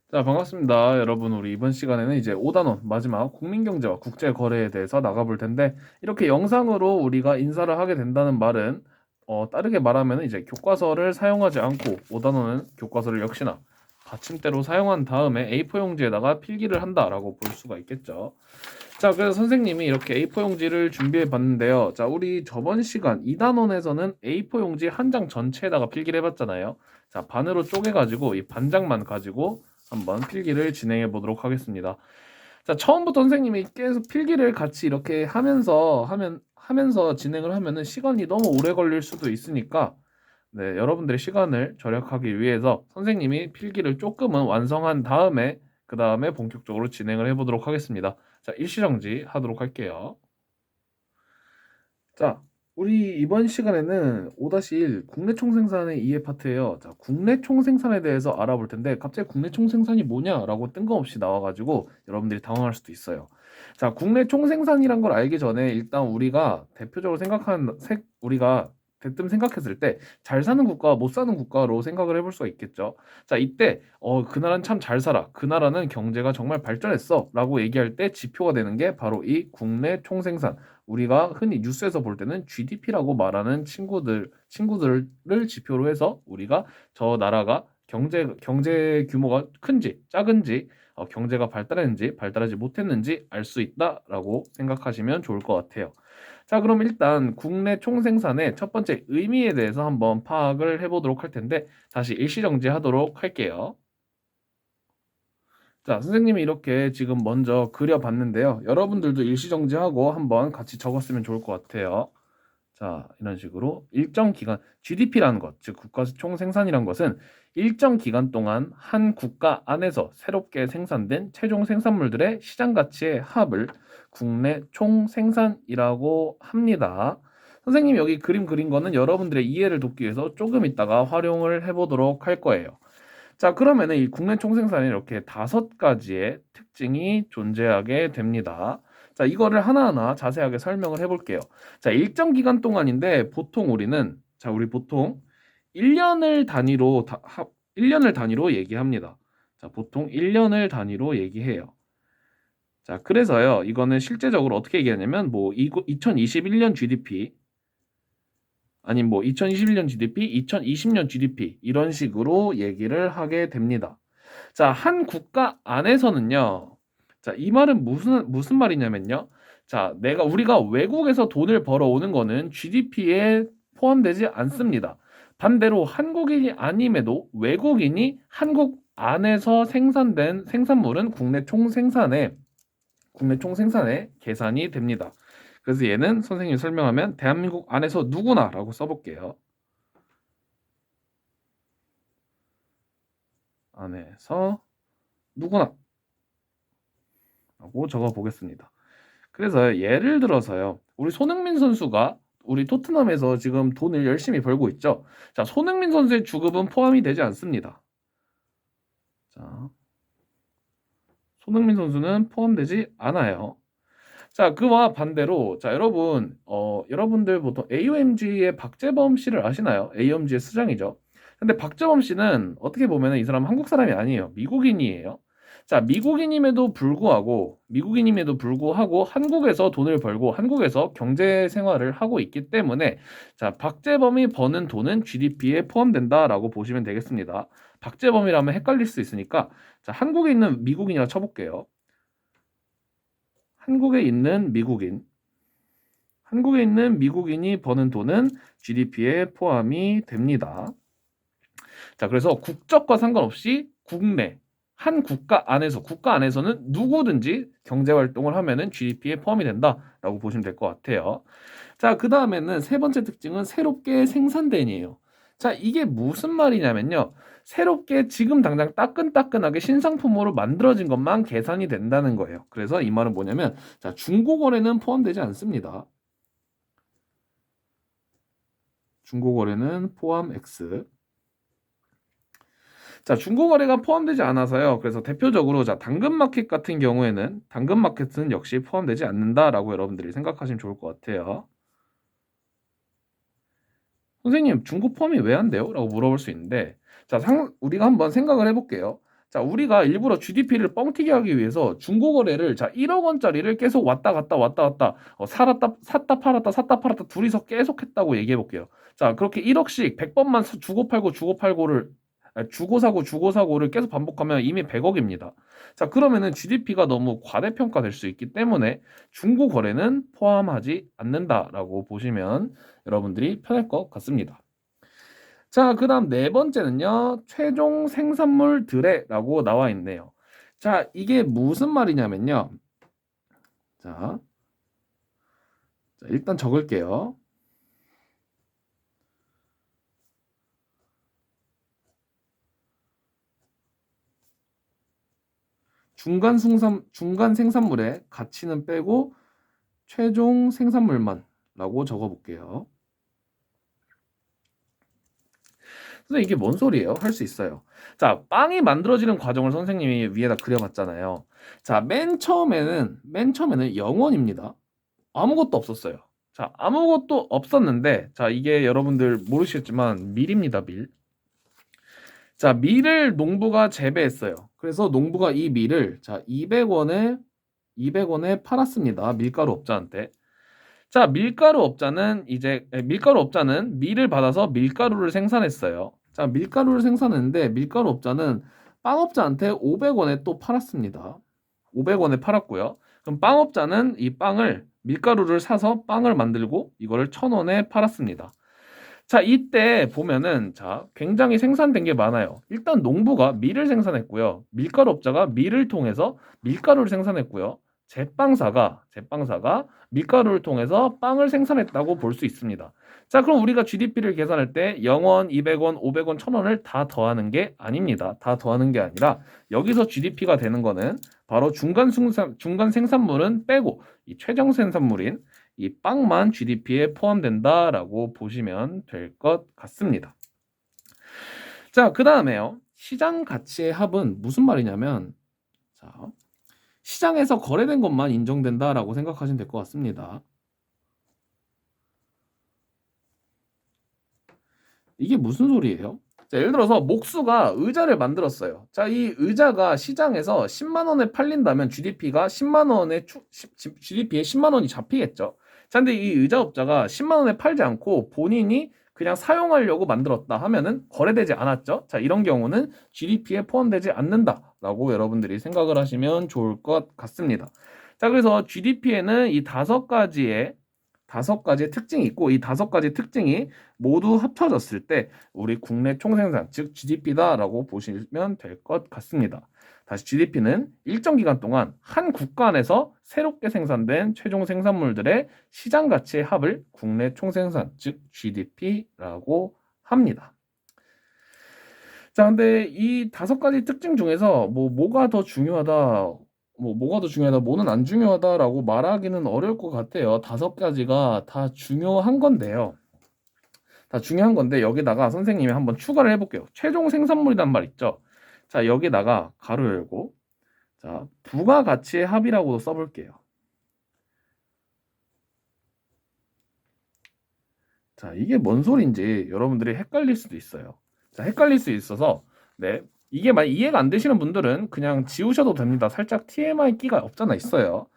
자, 반갑습니다. 여러분, 우리 이번 시간에는 이제 5단원 마지막 국민경제와 국제거래에 대해서 나가볼 텐데, 이렇게 영상으로 우리가 인사를 하게 된다는 말은, 다르게 말하면 이제 교과서를 사용하지 않고 5단원은 교과서를 역시나 받침대로 사용한 다음에 A4 용지에다가 필기를 한다라고 볼 수가 있겠죠. 자, 그래서 선생님이 이렇게 A4 용지를 준비해 봤는데요. 자, 우리 저번 시간 2단원에서는 A4 용지 한 장 전체에다가 필기를 해봤잖아요. 자, 반으로 쪼개가지고 이 반장만 가지고 한번 필기를 진행해 보도록 하겠습니다. 자, 처음부터 선생님이 계속 필기를 같이 이렇게 하면서 진행을 하면은 시간이 너무 오래 걸릴 수도 있으니까 네, 여러분들의 시간을 절약하기 위해서 선생님이 필기를 조금은 완성한 다음에 그 다음에 본격적으로 진행을 해보도록 하겠습니다. 자, 일시정지 하도록 할게요. 자, 우리 이번 시간에는 5-1 국내 총생산의 이해 파트예요. 자, 국내 총생산에 대해서 알아볼 텐데 갑자기 국내 총생산이 뭐냐라고 뜬금없이 나와가지고 여러분들이 당황할 수도 있어요. 자, 국내 총생산이란 걸 알기 전에 일단 우리가 대표적으로 우리가 대뜸 생각했을 때 잘 사는 국가와 못 사는 국가로 생각을 해볼 수가 있겠죠. 자, 이때 그 나라는 참 잘 살아. 그 나라는 경제가 정말 발전했어라고 얘기할 때 지표가 되는 게 바로 이 국내 총생산. 우리가 흔히 뉴스에서 볼 때는 GDP라고 말하는 친구들을 지표로 해서 우리가 저 나라가 경제 규모가 큰지 작은지 경제가 발달했는지 발달하지 못했는지 알 수 있다라고 생각하시면 좋을 것 같아요. 자, 그럼 일단 국내 총생산의 첫 번째 의미에 대해서 한번 파악을 해보도록 할 텐데 다시 일시정지하도록 할게요. 자, 선생님이 이렇게 지금 먼저 그려봤는데요. 여러분들도 일시정지하고 한번 같이 적었으면 좋을 것 같아요. 자, 이런 식으로 일정 기간, GDP라는 것, 즉 국가 총생산이란 것은 일정 기간 동안 한 국가 안에서 새롭게 생산된 최종 생산물들의 시장 가치의 합을 국내 총생산이라고 합니다. 선생님 여기 그림 그린 거는 여러분들의 이해를 돕기 위해서 조금 있다가 활용을 해보도록 할 거예요. 자, 그러면은 이 국내 총생산에 이렇게 5가지의 특징이 존재하게 됩니다. 자, 이거를 하나하나 자세하게 설명을 해볼게요. 자, 일정 기간 동안인데 우리 보통 1년을 단위로 1년을 단위로 얘기합니다. 자, 보통 1년을 단위로 얘기해요. 자, 그래서요. 이거는 실제적으로 어떻게 얘기하냐면 2021년 GDP 아니면 2021년 GDP, 2020년 GDP 이런 식으로 얘기를 하게 됩니다. 자, 한 국가 안에서는요. 자, 이 말은 무슨 말이냐면요. 자, 우리가 외국에서 돈을 벌어오는 거는 GDP에 포함되지 않습니다. 반대로 한국인이 아님에도 외국인이 한국 안에서 생산된 생산물은 국내 총생산에 계산이 됩니다. 그래서 얘는 선생님이 설명하면 대한민국 안에서 누구나라고 써볼게요. 안에서 누구나 라고 적어보겠습니다. 그래서 예를 들어서요. 우리 손흥민 선수가 우리 토트넘에서 지금 돈을 열심히 벌고 있죠. 자, 손흥민 선수의 주급은 포함이 되지 않습니다. 자, 손흥민 선수는 포함되지 않아요. 자, 그와 반대로 자, 여러분들 보통 AOMG의 박재범 씨를 아시나요? AOMG의 수장이죠. 근데 박재범 씨는 어떻게 보면 이 사람은 한국 사람이 아니에요. 미국인이에요. 자, 미국인임에도 불구하고 한국에서 돈을 벌고 한국에서 경제 생활을 하고 있기 때문에 자, 박재범이 버는 돈은 GDP에 포함된다라고 보시면 되겠습니다. 박재범이라면 헷갈릴 수 있으니까 자, 한국에 있는 미국인이라 쳐볼게요. 한국에 있는 미국인. 한국에 있는 미국인이 버는 돈은 GDP에 포함이 됩니다. 자, 그래서 국적과 상관없이 한 국가 안에서는 누구든지 경제 활동을 하면은 GDP에 포함이 된다라고 보시면 될 것 같아요. 자, 그 다음에는 세 번째 특징은 새롭게 생산된이에요. 자, 이게 무슨 말이냐면요. 새롭게 지금 당장 따끈따끈하게 신상품으로 만들어진 것만 계산이 된다는 거예요. 그래서 이 말은 뭐냐면, 자, 중고거래는 포함되지 않습니다. 중고거래는 포함 X. 자, 중고거래가 포함되지 않아서요. 그래서 대표적으로 자, 당근마켓 같은 경우에는 당근마켓은 역시 포함되지 않는다라고 여러분들이 생각하시면 좋을 것 같아요. 선생님, 중고 포함이 왜 안 돼요? 라고 물어볼 수 있는데 자, 우리가 한번 생각을 해볼게요. 자, 우리가 일부러 GDP를 뻥튀기 하기 위해서 중고거래를 자 1억 원짜리를 계속 왔다 갔다 샀다 팔았다 둘이서 계속 했다고 얘기해 볼게요. 자, 그렇게 1억씩 100번만 주고 사고를 계속 반복하면 이미 100억입니다. 자, 그러면은 GDP가 너무 과대평가될 수 있기 때문에 중고거래는 포함하지 않는다라고 보시면 여러분들이 편할 것 같습니다. 자, 그 다음 네 번째는요, 최종 생산물 드레라고 나와 있네요. 자, 이게 무슨 말이냐면요. 자, 일단 적을게요. 중간 생산물의 가치는 빼고 최종 생산물만라고 적어볼게요. 선생님 이게 뭔 소리예요? 할 수 있어요. 자, 빵이 만들어지는 과정을 선생님이 위에다 그려봤잖아요. 자, 맨 처음에는 0원입니다. 아무것도 없었어요. 자, 아무것도 없었는데, 자, 이게 여러분들 모르시겠지만 밀입니다, 밀. 자, 밀을 농부가 재배했어요. 그래서 농부가 이 밀을 자, 200원에 팔았습니다. 밀가루 업자한테. 자, 밀가루 업자는 밀을 받아서 밀가루를 생산했어요. 자, 밀가루를 생산했는데 밀가루 업자는 빵업자한테 500원에 또 팔았습니다. 500원에 팔았고요. 그럼 빵업자는 이 밀가루를 사서 빵을 만들고 이거를 1000원에 팔았습니다. 자, 이때 보면은 자, 굉장히 생산된 게 많아요. 일단 농부가 밀을 생산했고요. 밀가루 업자가 밀을 통해서 밀가루를 생산했고요. 제빵사가 밀가루를 통해서 빵을 생산했다고 볼 수 있습니다. 자, 그럼 우리가 GDP를 계산할 때 0원, 200원, 500원, 1000원을 다 더하는 게 아닙니다. 다 더하는 게 아니라 여기서 GDP가 되는 거는 바로 중간 생산물은 빼고 이 최종 생산물인 이 빵만 GDP에 포함된다라고 보시면 될 것 같습니다. 자, 그 다음에요. 시장 가치의 합은 무슨 말이냐면, 자, 시장에서 거래된 것만 인정된다라고 생각하시면 될 것 같습니다. 이게 무슨 소리예요? 자, 예를 들어서 목수가 의자를 만들었어요. 자, 이 의자가 시장에서 10만 원에 팔린다면 GDP에 10만 원이 잡히겠죠. 자, 근데 이 의자업자가 10만 원에 팔지 않고 본인이 그냥 사용하려고 만들었다 하면은 거래되지 않았죠. 자, 이런 경우는 GDP에 포함되지 않는다라고 여러분들이 생각을 하시면 좋을 것 같습니다. 자, 그래서 GDP에는 이 다섯 가지의 특징이 있고 이 다섯 가지 특징이 모두 합쳐졌을 때 우리 국내 총생산 즉 GDP다라고 보시면 될 것 같습니다. 다시 GDP는 일정 기간 동안 한 국가 안에서 새롭게 생산된 최종 생산물들의 시장 가치의 합을 국내 총생산 즉 GDP라고 합니다. 자, 근데 이 다섯 가지 특징 중에서 뭐가 더 중요하다, 뭐는 안 중요하다라고 말하기는 어려울 것 같아요. 다섯 가지가 다 중요한 건데요. 다 중요한 건데 여기다가 선생님이 한번 추가를 해볼게요. 최종 생산물이란 말 있죠. 자, 여기다가 가로 열고 자, 부가가치의 합이라고도 써볼게요. 자, 이게 뭔 소리인지 여러분들이 헷갈릴 수도 있어요. 자, 헷갈릴 수 있어서 네, 이게 만약 이해가 안 되시는 분들은 그냥 지우셔도 됩니다. 살짝 TMI 끼가 없잖아 있어요.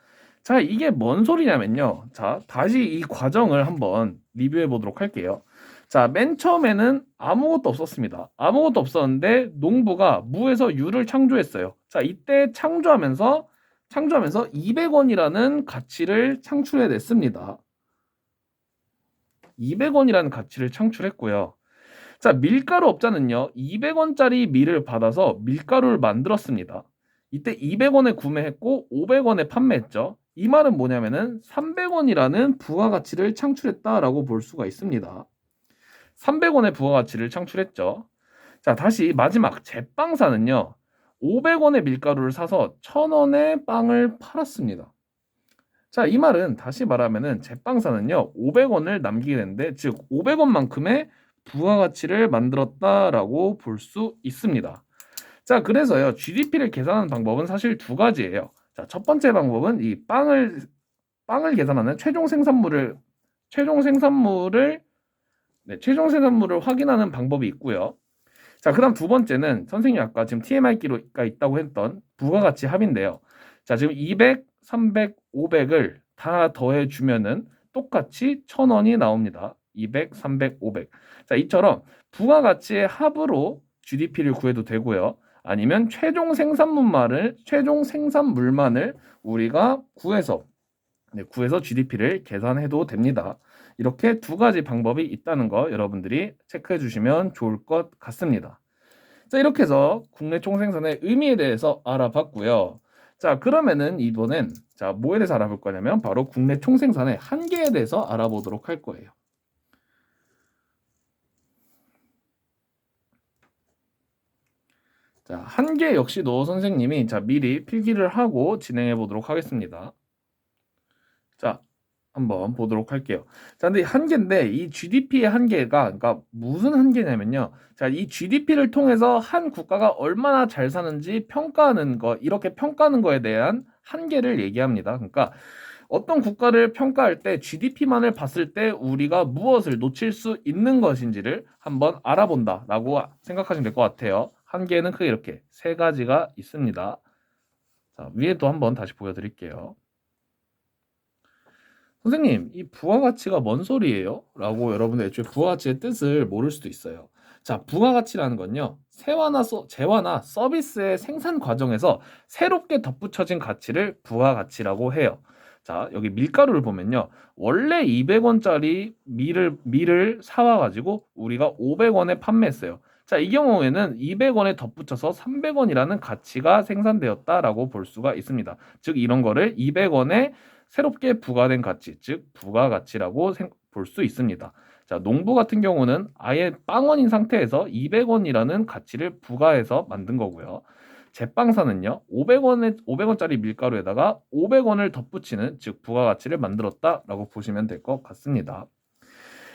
자, 이게 뭔 소리냐면요. 자, 다시 이 과정을 한번 리뷰해 보도록 할게요. 자, 맨 처음에는 아무것도 없었습니다. 아무것도 없었는데 농부가 무에서 유를 창조했어요. 자, 이때 창조하면서 200원이라는 가치를 창출해냈습니다. 200원이라는 가치를 창출했고요. 자, 밀가루 업자는요, 200원짜리 밀을 받아서 밀가루를 만들었습니다. 이때 200원에 구매했고 500원에 판매했죠. 이 말은 뭐냐면은 300원이라는 부가가치를 창출했다라고 볼 수가 있습니다. 300원의 부가가치를 창출했죠. 자, 다시 마지막 제빵사는요, 500원의 밀가루를 사서 1000원에 빵을 팔았습니다. 자, 이 말은 다시 말하면은 제빵사는요, 500원을 남기게 되는데, 즉 500원만큼의 부가가치를 만들었다라고 볼 수 있습니다. 자, 그래서요, GDP를 계산하는 방법은 사실 두 가지예요. 자, 첫 번째 방법은 이 빵을 계산하는 최종 생산물을 확인하는 방법이 있고요. 자, 그다음 두 번째는 선생님이 아까 지금 TMI가 있다고 했던 부가가치 합인데요. 자, 지금 200, 300, 500을 다 더해 주면은 똑같이 1,000원이 나옵니다. 200, 300, 500. 자, 이처럼 부가가치의 합으로 GDP를 구해도 되고요. 아니면 최종 생산물만을 우리가 구해서 GDP를 계산해도 됩니다. 이렇게 두 가지 방법이 있다는 거 여러분들이 체크해 주시면 좋을 것 같습니다. 자, 이렇게 해서 국내 총생산의 의미에 대해서 알아봤고요. 자, 그러면은 이번엔 자, 뭐에 대해서 알아볼 거냐면 바로 국내 총생산의 한계에 대해서 알아보도록 할 거예요. 자, 한계 역시도 선생님이 자, 미리 필기를 하고 진행해 보도록 하겠습니다. 자, 한번 보도록 할게요. 자, 근데 한계인데 이 GDP의 한계가 그러니까 무슨 한계냐면요. 자, 이 GDP를 통해서 한 국가가 얼마나 잘 사는지 평가하는 거, 이렇게 평가하는 거에 대한 한계를 얘기합니다. 그러니까 어떤 국가를 평가할 때 GDP만을 봤을 때 우리가 무엇을 놓칠 수 있는 것인지를 한번 알아본다라고 생각하시면 될 것 같아요. 한계는 크게 이렇게 세 가지가 있습니다. 자, 위에도 한번 다시 보여드릴게요. 선생님, 이 부가가치가 뭔 소리예요? 라고 여러분들 애초에 부가가치의 뜻을 모를 수도 있어요. 자, 부가가치라는 건요, 재화나 서비스의 생산 과정에서 새롭게 덧붙여진 가치를 부가가치라고 해요. 자, 여기 밀가루를 보면요, 원래 200원짜리 밀을 사와가지고 우리가 500원에 판매했어요. 자, 이 경우에는 200원에 덧붙여서 300원이라는 가치가 생산되었다라고 볼 수가 있습니다. 즉, 이런 거를 200원에 새롭게 부과된 가치, 즉 부가가치라고 볼 수 있습니다. 자, 농부 같은 경우는 아예 빵원인 상태에서 200원이라는 가치를 부과해서 만든 거고요. 제빵사는요, 500원짜리 밀가루에다가 500원을 덧붙이는, 즉 부가가치를 만들었다라고 보시면 될 것 같습니다.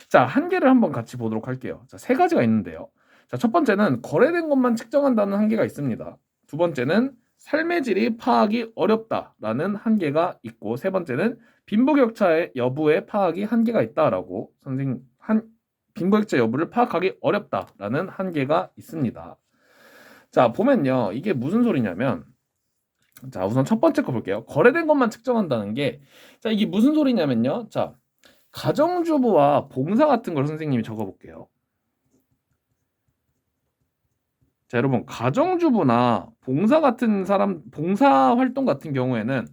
자, 한계를 한번 같이 보도록 할게요. 자, 세 가지가 있는데요. 자, 첫 번째는 거래된 것만 측정한다는 한계가 있습니다. 두 번째는 삶의 질이 파악이 어렵다라는 한계가 있고, 세 번째는 빈부격차의 여부의 파악이 한계가 있다라고 빈부격차 여부를 파악하기 어렵다라는 한계가 있습니다. 자, 보면요, 이게 무슨 소리냐면, 자, 우선 첫 번째 거 볼게요. 거래된 것만 측정한다는 게, 자, 이게 무슨 소리냐면요. 자, 가정주부와 봉사 같은 걸 선생님이 적어볼게요. 자, 여러분, 가정주부나 봉사 활동 같은 경우에는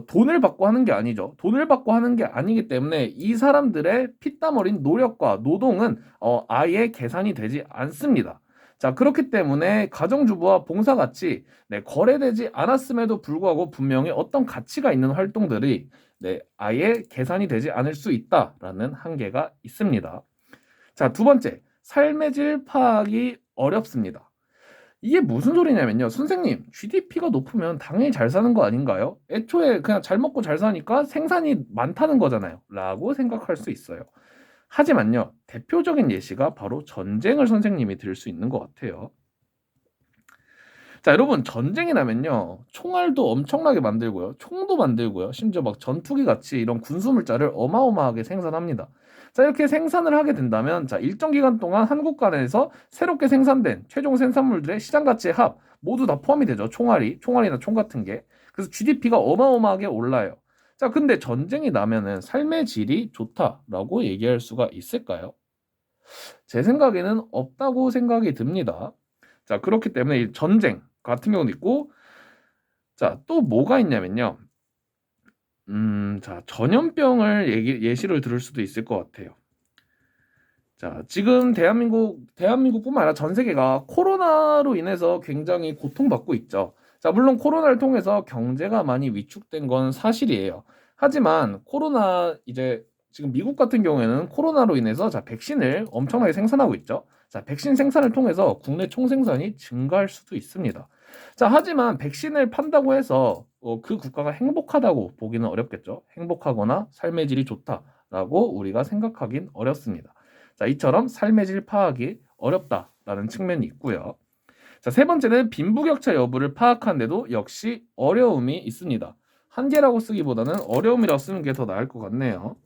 돈을 받고 하는 게 아니죠. 돈을 받고 하는 게 아니기 때문에 이 사람들의 피땀 어린 노력과 노동은 아예 계산이 되지 않습니다. 자, 그렇기 때문에 가정주부와 봉사같이 거래되지 않았음에도 불구하고 분명히 어떤 가치가 있는 활동들이 아예 계산이 되지 않을 수 있다라는 한계가 있습니다. 자, 두 번째, 삶의 질 파악이 어렵습니다. 이게 무슨 소리냐면요. 선생님, GDP가 높으면 당연히 잘 사는 거 아닌가요? 애초에 그냥 잘 먹고 잘 사니까 생산이 많다는 거잖아요. 라고 생각할 수 있어요. 하지만요, 대표적인 예시가 바로 전쟁을 선생님이 들 수 있는 것 같아요. 자, 여러분, 전쟁이 나면요, 총알도 엄청나게 만들고요, 총도 만들고요, 심지어 막 전투기 같이 이런 군수물자를 어마어마하게 생산합니다. 자, 이렇게 생산을 하게 된다면, 자, 일정 기간 동안 한국 간에서 새롭게 생산된 최종 생산물들의 시장 가치의 합 모두 다 포함이 되죠. 총알이나 총 같은 게. 그래서 GDP가 어마어마하게 올라요. 자, 근데 전쟁이 나면은 삶의 질이 좋다라고 얘기할 수가 있을까요? 제 생각에는 없다고 생각이 듭니다. 자, 그렇기 때문에 이 전쟁 같은 경우도 있고, 자, 또 뭐가 있냐면요. 자, 전염병을 예시를 들을 수도 있을 것 같아요. 자, 지금 대한민국뿐만 아니라 전 세계가 코로나로 인해서 굉장히 고통받고 있죠. 자, 물론 코로나를 통해서 경제가 많이 위축된 건 사실이에요. 하지만 지금 미국 같은 경우에는 코로나로 인해서 자, 백신을 엄청나게 생산하고 있죠. 자, 백신 생산을 통해서 국내 총생산이 증가할 수도 있습니다. 자, 하지만 백신을 판다고 해서 그 국가가 행복하다고 보기는 어렵겠죠. 행복하거나 삶의 질이 좋다라고 우리가 생각하긴 어렵습니다. 자, 이처럼 삶의 질 파악이 어렵다라는 측면이 있고요. 자, 세 번째는 빈부격차 여부를 파악하는데도 역시 어려움이 있습니다. 한계라고 쓰기보다는 어려움이라고 쓰는 게 더 나을 것 같네요.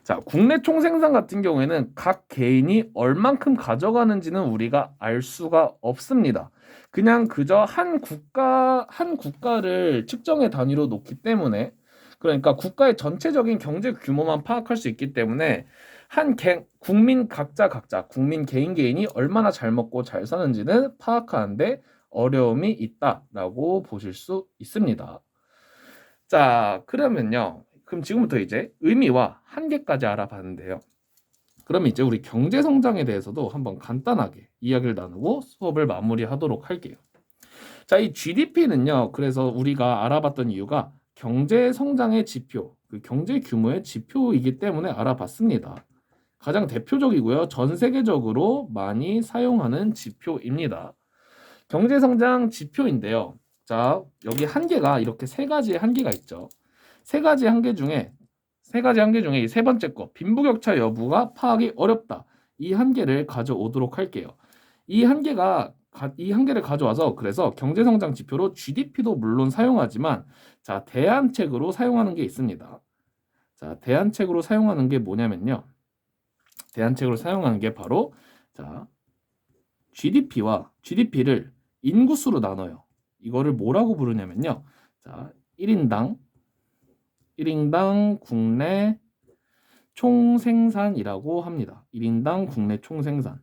자, 국내 총생산 같은 경우에는 각 개인이 얼만큼 가져가는지는 우리가 알 수가 없습니다. 그냥 그저 한 국가를 측정의 단위로 놓기 때문에, 그러니까 국가의 전체적인 경제 규모만 파악할 수 있기 때문에 국민 각자 국민 개인이 얼마나 잘 먹고 잘 사는지는 파악하는데 어려움이 있다라고 보실 수 있습니다. 자, 그러면요. 그럼 지금부터 이제 의미와 한계까지 알아봤는데요. 그럼 이제 우리 경제 성장에 대해서도 한번 간단하게 이야기를 나누고 수업을 마무리하도록 할게요. 자, 이 GDP는요. 그래서 우리가 알아봤던 이유가 경제 성장의 지표, 그 경제 규모의 지표이기 때문에 알아봤습니다. 가장 대표적이고요. 전 세계적으로 많이 사용하는 지표입니다. 경제 성장 지표인데요. 자, 여기 한계가 이렇게 세 가지의 한계가 있죠. 세 가지 한계 중에 이 세 번째 거 빈부격차 여부가 파악이 어렵다. 이 한계를 가져오도록 할게요. 이 한계를 가져와서 그래서 경제 성장 지표로 GDP도 물론 사용하지만 자, 대안책으로 사용하는 게 있습니다. 자, 대안책으로 사용하는 게 뭐냐면요. 대안책으로 사용하는 게 바로 자, GDP를 인구수로 나눠요. 이거를 뭐라고 부르냐면요. 자, 1인당 국내 총생산이라고 합니다. 1인당 국내 총생산.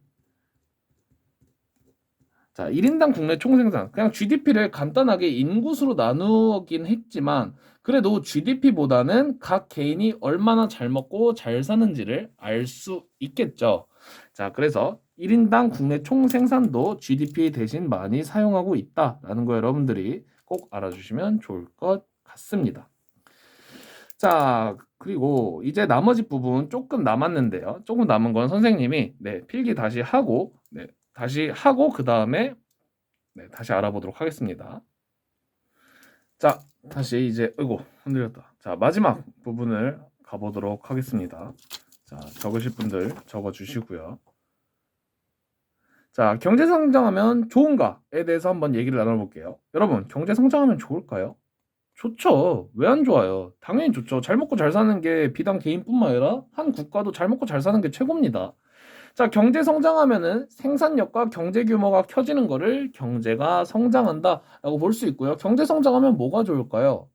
자, 1인당 국내 총생산. 그냥 GDP를 간단하게 인구수로 나누긴 했지만 그래도 GDP보다는 각 개인이 얼마나 잘 먹고 잘 사는지를 알 수 있겠죠. 자, 그래서 1인당 국내 총생산도 GDP 대신 많이 사용하고 있다라는 거 여러분들이 꼭 알아주시면 좋을 것 같습니다. 자, 그리고 이제 나머지 부분 조금 남았는데요. 조금 남은 건 선생님이 필기 다시 하고 그 다음에 다시 알아보도록 하겠습니다. 자, 다시 이제 흔들렸다. 자, 마지막 부분을 가보도록 하겠습니다. 자, 적으실 분들 적어주시고요. 자, 경제 성장하면 좋은가에 대해서 한번 얘기를 나눠볼게요. 여러분, 경제 성장하면 좋을까요? 좋죠. 왜 안 좋아요? 당연히 좋죠. 잘 먹고 잘 사는 게 비단 개인뿐만 아니라 한 국가도 잘 먹고 잘 사는 게 최고입니다. 자, 경제 성장하면은 생산력과 경제 규모가 켜지는 거를 경제가 성장한다라고 볼 수 있고요. 경제 성장하면 뭐가 좋을까요?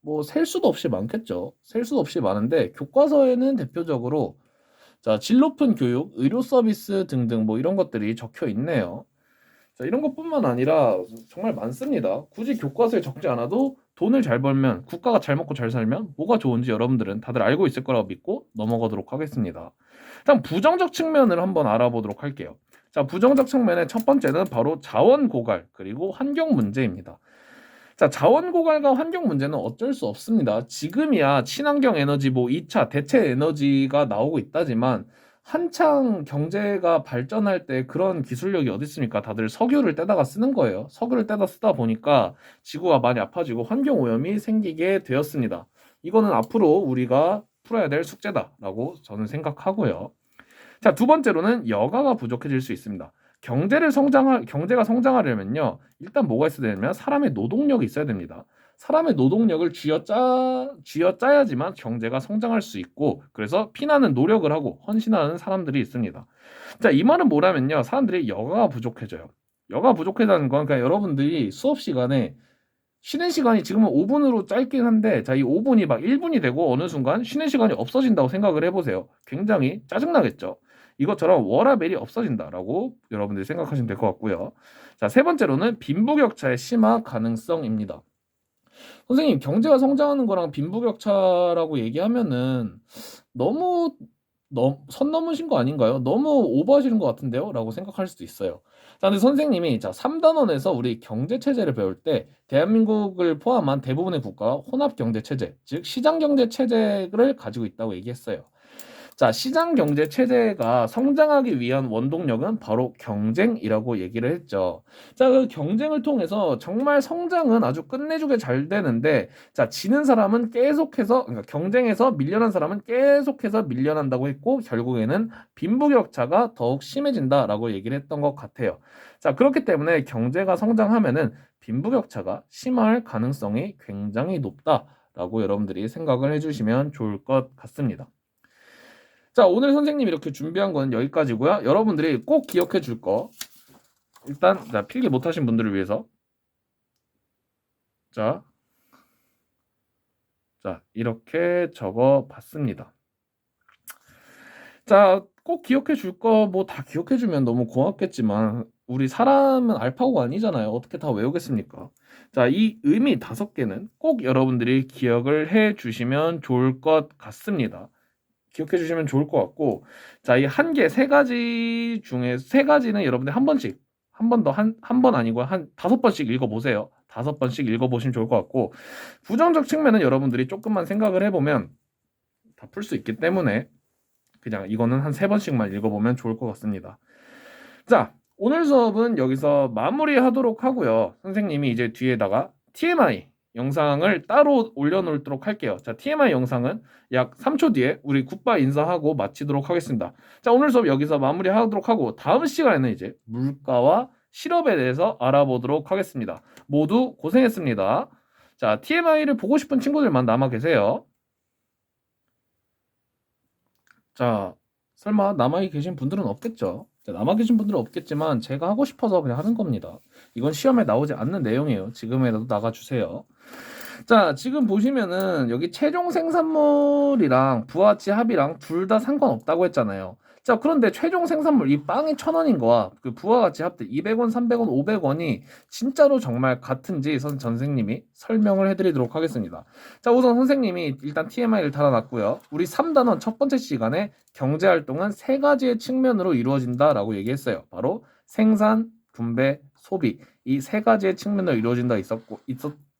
뭐 셀 수도 없이 많겠죠. 셀 수도 없이 많은데 교과서에는 대표적으로 자, 질 높은 교육, 의료 서비스 등등 뭐 이런 것들이 적혀 있네요. 자, 이런 것뿐만 아니라 정말 많습니다. 굳이 교과서에 적지 않아도 돈을 잘 벌면, 국가가 잘 먹고 잘 살면 뭐가 좋은지 여러분들은 다들 알고 있을 거라고 믿고 넘어가도록 하겠습니다. 일단 부정적 측면을 한번 알아보도록 할게요. 자, 부정적 측면의 첫 번째는 바로 자원 고갈 그리고 환경 문제입니다. 자, 자원 고갈과 환경 문제는 어쩔 수 없습니다. 지금이야 친환경 에너지 뭐 2차 대체 에너지가 나오고 있다지만 한창 경제가 발전할 때 그런 기술력이 어디 있습니까? 다들 석유를 떼다가 쓰는 거예요. 석유를 떼다 쓰다 보니까 지구가 많이 아파지고 환경 오염이 생기게 되었습니다. 이거는 앞으로 우리가 풀어야 될 숙제다라고 저는 생각하고요. 자, 두 번째로는 여가가 부족해질 수 있습니다. 경제가 성장하려면요. 일단 뭐가 있어야 되냐면 사람의 노동력이 있어야 됩니다. 사람의 노동력을 쥐어짜야지만 경제가 성장할 수 있고 그래서 피나는 노력을 하고 헌신하는 사람들이 있습니다. 자, 이 말은 뭐라면요. 사람들이 여가가 부족해져요. 여가 부족해지는 건 그냥 여러분들이 수업 시간에 쉬는 시간이 지금은 5분으로 짧긴 한데 자, 이 5분이 막 1분이 되고 어느 순간 쉬는 시간이 없어진다고 생각을 해보세요. 굉장히 짜증나겠죠. 이것처럼 워라밸이 없어진다라고 여러분들이 생각하시면 될 것 같고요. 자, 세 번째로는 빈부격차의 심화 가능성입니다. 선생님, 경제가 성장하는 거랑 빈부격차라고 얘기하면은 너무 선 넘으신 거 아닌가요? 너무 오버하시는 것 같은데요? 라고 생각할 수도 있어요. 자, 근데 선생님이 3단원에서 우리 경제 체제를 배울 때 대한민국을 포함한 대부분의 국가가 혼합 경제 체제, 즉 시장 경제 체제를 가지고 있다고 얘기했어요. 자, 시장 경제 체제가 성장하기 위한 원동력은 바로 경쟁이라고 얘기를 했죠. 자, 그 경쟁을 통해서 정말 성장은 아주 끝내주게 잘 되는데, 자, 지는 사람은 그러니까 경쟁에서 밀려난 사람은 계속해서 밀려난다고 했고, 결국에는 빈부격차가 더욱 심해진다라고 얘기를 했던 것 같아요. 자, 그렇기 때문에 경제가 성장하면은 빈부격차가 심할 가능성이 굉장히 높다라고 여러분들이 생각을 해주시면 좋을 것 같습니다. 자, 오늘 선생님이 이렇게 준비한 건 여기까지고요. 여러분들이 꼭 기억해 줄 거. 일단 자, 필기 못 하신 분들을 위해서 자, 이렇게 적어 봤습니다. 자, 꼭 기억해 줄 거 뭐 다 기억해 주면 너무 고맙겠지만 우리 사람은 알파고가 아니잖아요. 어떻게 다 외우겠습니까? 자, 이 의미 5개는 꼭 여러분들이 기억을 해 주시면 좋을 것 같습니다. 기억해 주시면 좋을 것 같고, 자, 이 한 개, 3가지 중에 3가지는 여러분들 한 번씩, 한 번 더, 한 번 아니고 한 5번씩 읽어보세요. 5번씩 읽어보시면 좋을 것 같고, 부정적 측면은 여러분들이 조금만 생각을 해보면 다 풀 수 있기 때문에 그냥 이거는 한 3번씩만 읽어보면 좋을 것 같습니다. 자, 오늘 수업은 여기서 마무리하도록 하고요. 선생님이 이제 뒤에다가 TMI 영상을 따로 올려놓도록 할게요. 자, TMI 영상은 약 3초 뒤에 우리 굿바이 인사하고 마치도록 하겠습니다. 자, 오늘 수업 여기서 마무리하도록 하고 다음 시간에는 이제 물가와 실업에 대해서 알아보도록 하겠습니다. 모두 고생했습니다. 자, TMI를 보고 싶은 친구들만 남아 계세요. 자, 설마 남아 계신 분들은 없겠죠? 자, 남아 계신 분들은 없겠지만 제가 하고 싶어서 그냥 하는 겁니다. 이건 시험에 나오지 않는 내용이에요. 지금이라도 나가주세요. 자, 지금 보시면은 여기 최종 생산물이랑 부가가치 합이랑 둘 다 상관없다고 했잖아요. 자, 그런데 최종 생산물 이 빵이 1,000원인 거와 그 부가가치 합들 200원, 300원, 500원이 진짜로 정말 같은지 선생님이 설명을 해드리도록 하겠습니다. 자, 우선 선생님이 일단 TMI를 달아놨고요. 우리 3단원 첫 번째 시간에 경제활동은 3가지의 측면으로 이루어진다라고 얘기했어요. 바로 생산, 분배, 소비 이 3가지의 측면으로 이루어진다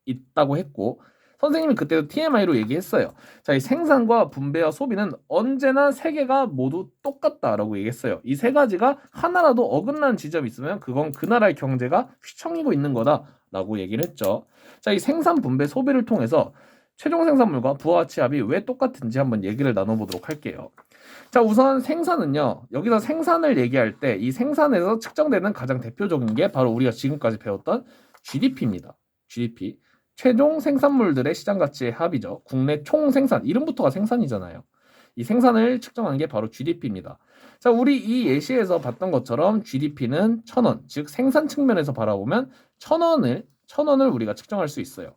있다고 했고 선생님이 그때도 TMI로 얘기했어요. 자, 이 생산과 분배와 소비는 언제나 3개가 모두 똑같다라고 얘기했어요. 이 3가지가 하나라도 어긋나는 지점이 있으면 그건 그 나라의 경제가 휘청이고 있는 거다라고 얘기를 했죠. 자, 이 생산, 분배, 소비를 통해서 최종 생산물과 부가가치 합이 왜 똑같은지 한번 얘기를 나눠보도록 할게요. 자, 우선 생산은요. 여기서 생산을 얘기할 때 이 생산에서 측정되는 가장 대표적인 게 바로 우리가 지금까지 배웠던 GDP입니다. GDP. 최종 생산물들의 시장 가치의 합이죠. 국내 총 생산, 이름부터가 생산이잖아요. 이 생산을 측정하는 게 바로 GDP입니다. 자, 우리 이 예시에서 봤던 것처럼 GDP는 1,000원, 즉 생산 측면에서 바라보면 1,000원을 우리가 측정할 수 있어요.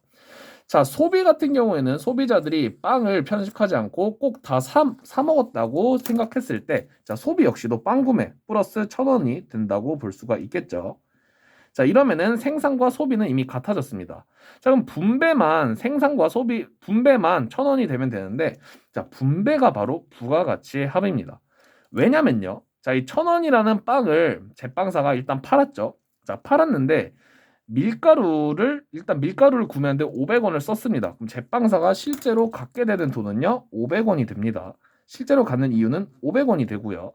자, 소비 같은 경우에는 소비자들이 빵을 편식하지 않고 꼭 다 사 먹었다고 생각했을 때, 자, 소비 역시도 빵 구매 플러스 1,000원이 된다고 볼 수가 있겠죠. 자, 이러면은 생산과 소비는 이미 같아졌습니다. 자, 그럼 생산과 소비, 분배만 1,000원이 되면 되는데, 자, 분배가 바로 부가가치의 합입니다. 왜냐면요. 자, 이 1,000원이라는 빵을 제빵사가 일단 팔았죠. 자, 팔았는데, 밀가루를 구매하는데 500원을 썼습니다. 그럼 제빵사가 실제로 갖게 되는 돈은요, 500원이 됩니다. 실제로 갖는 이유는 500원이 되고요.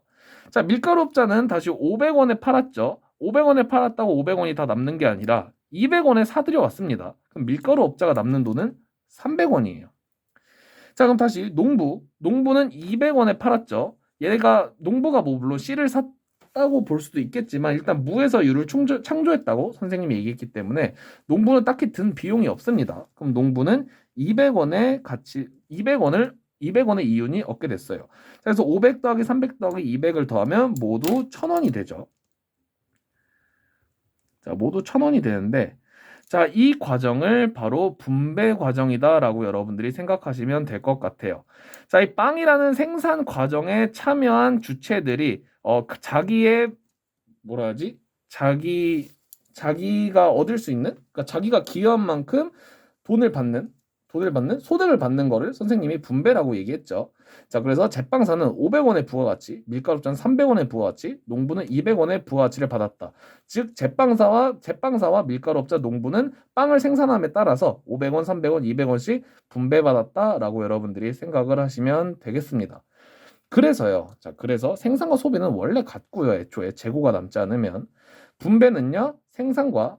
자, 밀가루업자는 다시 500원에 팔았죠. 500원에 팔았다고 500원이 다 남는 게 아니라 200원에 사들여 왔습니다. 그럼 밀가루업자가 남는 돈은 300원이에요. 자, 그럼 다시 농부는 200원에 팔았죠. 농부가 뭐 물론 씨를 샀다고 볼 수도 있겠지만 일단 무에서 유를 창조했다고 선생님이 얘기했기 때문에 농부는 딱히 든 비용이 없습니다. 그럼 농부는 200원의 이윤이 얻게 됐어요. 그래서 500 더하기 300 더하기 200을 더하면 모두 1,000원이 되죠. 자, 모두 1,000원이 되는데, 자, 이 과정을 바로 분배 과정이다라고 여러분들이 생각하시면 될 것 같아요. 자, 이 빵이라는 생산 과정에 참여한 주체들이 자기의 뭐라 하지? 자기가 얻을 수 있는, 그러니까 자기가 기여한 만큼 돈을 받는 소득을 받는 거를 선생님이 분배라고 얘기했죠. 자, 그래서 제빵사는 500원의 부가가치, 밀가루업자는 300원의 부가가치, 농부는 200원의 부가가치를 받았다. 즉 제빵사와 밀가루업자, 농부는 빵을 생산함에 따라서 500원, 300원, 200원씩 분배받았다라고 여러분들이 생각을 하시면 되겠습니다. 그래서요. 자, 그래서 생산과 소비는 원래 같고요. 애초에 재고가 남지 않으면 분배는요. 생산과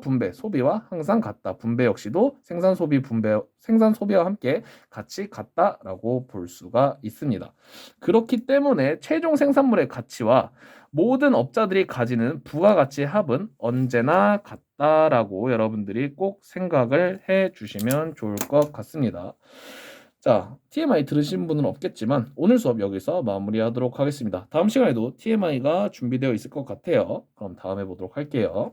분배, 소비와 항상 같다. 분배 역시도 생산 소비와 함께 같이 같다라고 볼 수가 있습니다. 그렇기 때문에 최종 생산물의 가치와 모든 업자들이 가지는 부가가치의 합은 언제나 같다라고 여러분들이 꼭 생각을 해 주시면 좋을 것 같습니다. 자, TMI 들으신 분은 없겠지만 오늘 수업 여기서 마무리하도록 하겠습니다. 다음 시간에도 TMI가 준비되어 있을 것 같아요. 그럼 다음에 보도록 할게요.